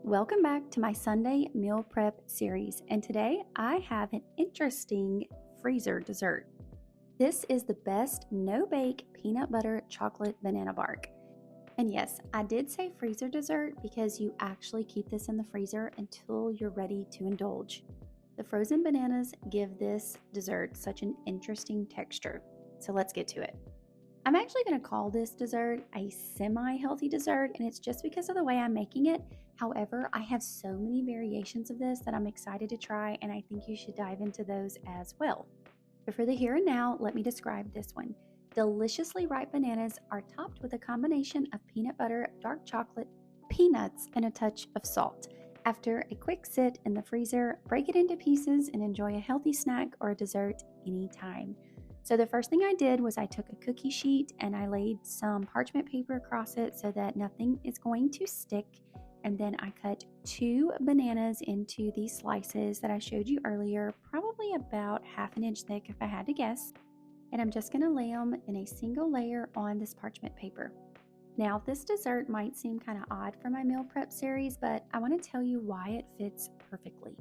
Welcome back to my Sunday meal prep series, and today I have an interesting freezer dessert. This is the best no-bake peanut butter chocolate banana bark. And yes, I did say freezer dessert because you actually keep this in the freezer until you're ready to indulge. The frozen bananas give this dessert such an interesting texture. So let's get to it. I'm actually going to call this dessert a semi-healthy dessert, and it's just because of the way I'm making it. However, I have so many variations of this that I'm excited to try, and I think you should dive into those as well. But for the here and now, let me describe this one. Deliciously ripe bananas are topped with a combination of peanut butter, dark chocolate, peanuts, and a touch of salt. After a quick sit in the freezer, break it into pieces and enjoy a healthy snack or a dessert anytime. So the first thing I did was I took a cookie sheet and I laid some parchment paper across it so that nothing is going to stick. And then I cut 2 bananas into these slices that I showed you earlier, probably about half an inch thick if I had to guess. And I'm just going to lay them in a single layer on this parchment paper. Now, this dessert might seem kind of odd for my meal prep series, but I want to tell you why it fits perfectly.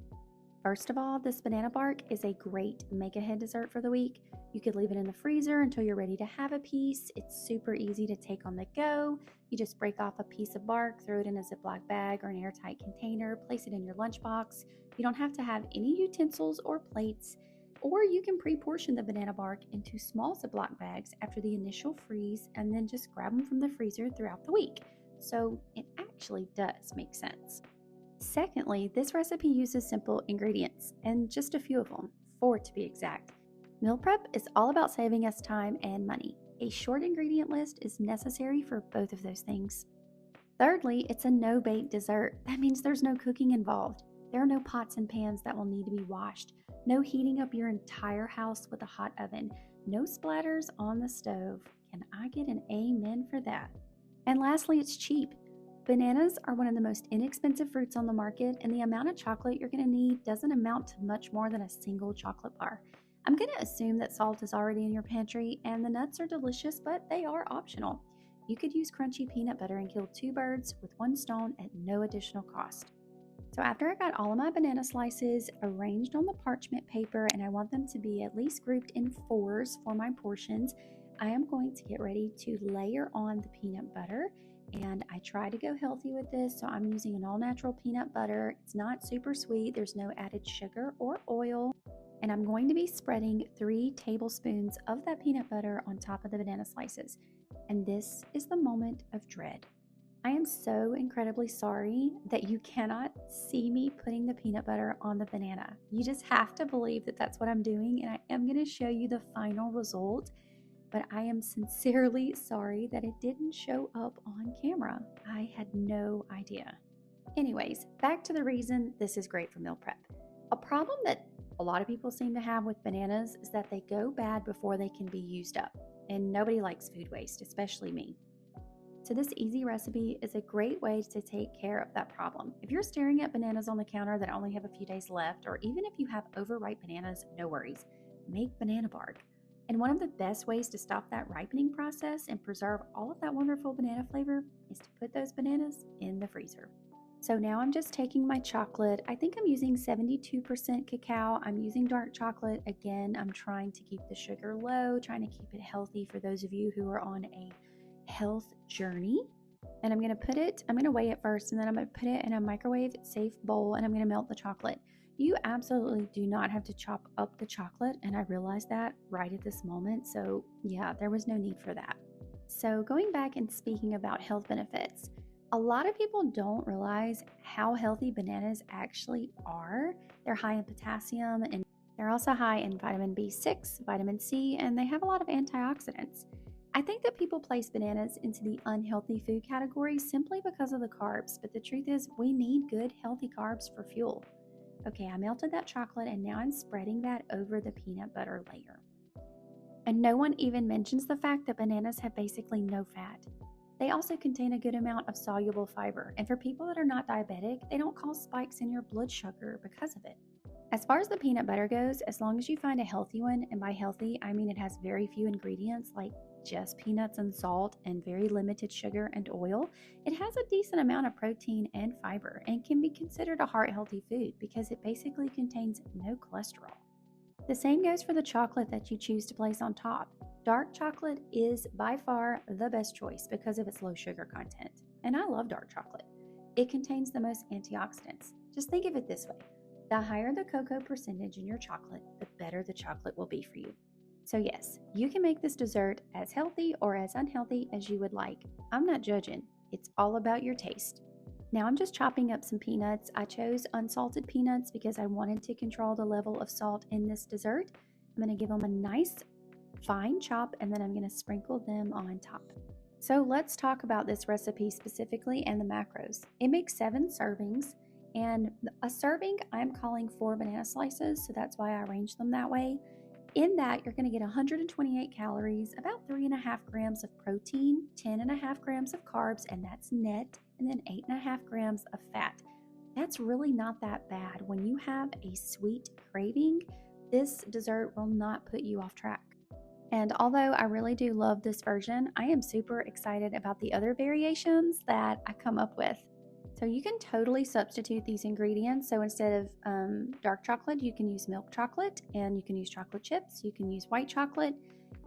First of all, this banana bark is a great make-ahead dessert for the week. You could leave it in the freezer until you're ready to have a piece. It's super easy to take on the go. You just break off a piece of bark, throw it in a Ziploc bag or an airtight container, place it in your lunchbox. You don't have to have any utensils or plates, or you can pre-portion the banana bark into small Ziploc bags after the initial freeze and then just grab them from the freezer throughout the week. So it actually does make sense. Secondly, this recipe uses simple ingredients, and just a few of them, 4 to be exact. Meal prep is all about saving us time and money. A short ingredient list is necessary for both of those things. Thirdly, it's a no-bake dessert. That means there's no cooking involved. There are no pots and pans that will need to be washed, no heating up your entire house with a hot oven, no splatters on the stove. Can I get an amen for that? And lastly, it's cheap. Bananas are one of the most inexpensive fruits on the market, and the amount of chocolate you're going to need doesn't amount to much more than a single chocolate bar. I'm going to assume that salt is already in your pantry, and the nuts are delicious, but they are optional. You could use crunchy peanut butter and kill 2 birds with 1 stone at no additional cost. So after I got all of my banana slices arranged on the parchment paper, and I want them to be at least grouped in 4s for my portions, I am going to get ready to layer on the peanut butter. And I try to go healthy with this, so I'm using an all-natural peanut butter. It's not super sweet. There's no added sugar or oil. And I'm going to be spreading 3 tablespoons of that peanut butter on top of the banana slices. And this is the moment of dread. I am so incredibly sorry that you cannot see me putting the peanut butter on the banana. You just have to believe that that's what I'm doing, and I am going to show you the final result. But I am sincerely sorry that it didn't show up on camera. I had no idea. Anyways, back to the reason this is great for meal prep. A problem that a lot of people seem to have with bananas is that they go bad before they can be used up. And nobody likes food waste, especially me. So this easy recipe is a great way to take care of that problem. If you're staring at bananas on the counter that only have a few days left, or even if you have overripe bananas, no worries. Make banana bark. And one of the best ways to stop that ripening process and preserve all of that wonderful banana flavor is to put those bananas in the freezer. So now I'm just taking my chocolate. I think I'm using 72% cacao. I'm using dark chocolate. Again, I'm trying to keep the sugar low, trying to keep it healthy for those of you who are on a health journey. And I'm going to weigh it first, and then I'm going to put it in a microwave safe bowl, and I'm going to melt the chocolate. You absolutely do not have to chop up the chocolate, and I realized that right at this moment. So yeah, there was no need for that. So going back and speaking about health benefits, a lot of people don't realize how healthy bananas actually are. They're high in potassium, and they're also high in vitamin B6, vitamin C, and they have a lot of antioxidants. I think that people place bananas into the unhealthy food category simply because of the carbs, but the truth is we need good, healthy carbs for fuel. Okay, I melted that chocolate, and now I'm spreading that over the peanut butter layer. And no one even mentions the fact that bananas have basically no fat. They also contain a good amount of soluble fiber, and for people that are not diabetic, they don't cause spikes in your blood sugar because of it. As far as the peanut butter goes, as long as you find a healthy one, and by healthy, I mean it has very few ingredients like just peanuts and salt and very limited sugar and oil, it has a decent amount of protein and fiber and can be considered a heart-healthy food because it basically contains no cholesterol. The same goes for the chocolate that you choose to place on top. Dark chocolate is by far the best choice because of its low sugar content, and I love dark chocolate. It contains the most antioxidants. Just think of it this way: the higher the cocoa percentage in your chocolate, the better the chocolate will be for you. So yes, you can make this dessert as healthy or as unhealthy as you would like. I'm not judging. It's all about your taste. Now I'm just chopping up some peanuts. I chose unsalted peanuts because I wanted to control the level of salt in this dessert. I'm going to give them a nice fine chop, and then I'm going to sprinkle them on top. So let's talk about this recipe specifically and the macros. It makes 7 servings, and a serving I'm calling 4 banana slices, so that's why I arranged them that way. In that, you're going to get 128 calories, about 3.5 grams of protein, 10.5 grams of carbs, and that's net, and then 8.5 grams of fat. That's really not that bad. When you have a sweet craving, this dessert will not put you off track. And although I really do love this version, I am super excited about the other variations that I come up with. So you can totally substitute these ingredients. So instead of dark chocolate, you can use milk chocolate, and you can use chocolate chips. You can use white chocolate.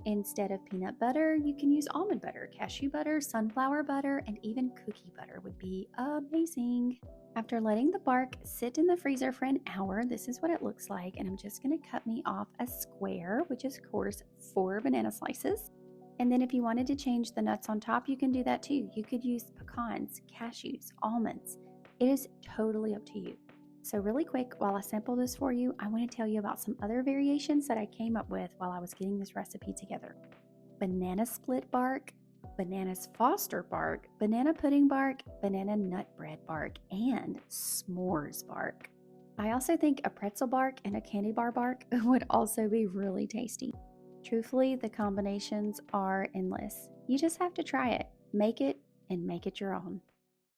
Instead of peanut butter, you can use almond butter, cashew butter, sunflower butter, and even cookie butter would be amazing. After letting the bark sit in the freezer for an hour, this is what it looks like. And I'm just going to cut me off a square, which is, of course, 4 banana slices. And then if you wanted to change the nuts on top, you can do that too. You could use pecans, cashews, almonds. It is totally up to you. So really quick, while I sample this for you, I want to tell you about some other variations that I came up with while I was getting this recipe together. Banana split bark, bananas foster bark, banana pudding bark, banana nut bread bark, and s'mores bark. I also think a pretzel bark and a candy bar bark would also be really tasty. Truthfully, the combinations are endless. You just have to try it, make it, and make it your own.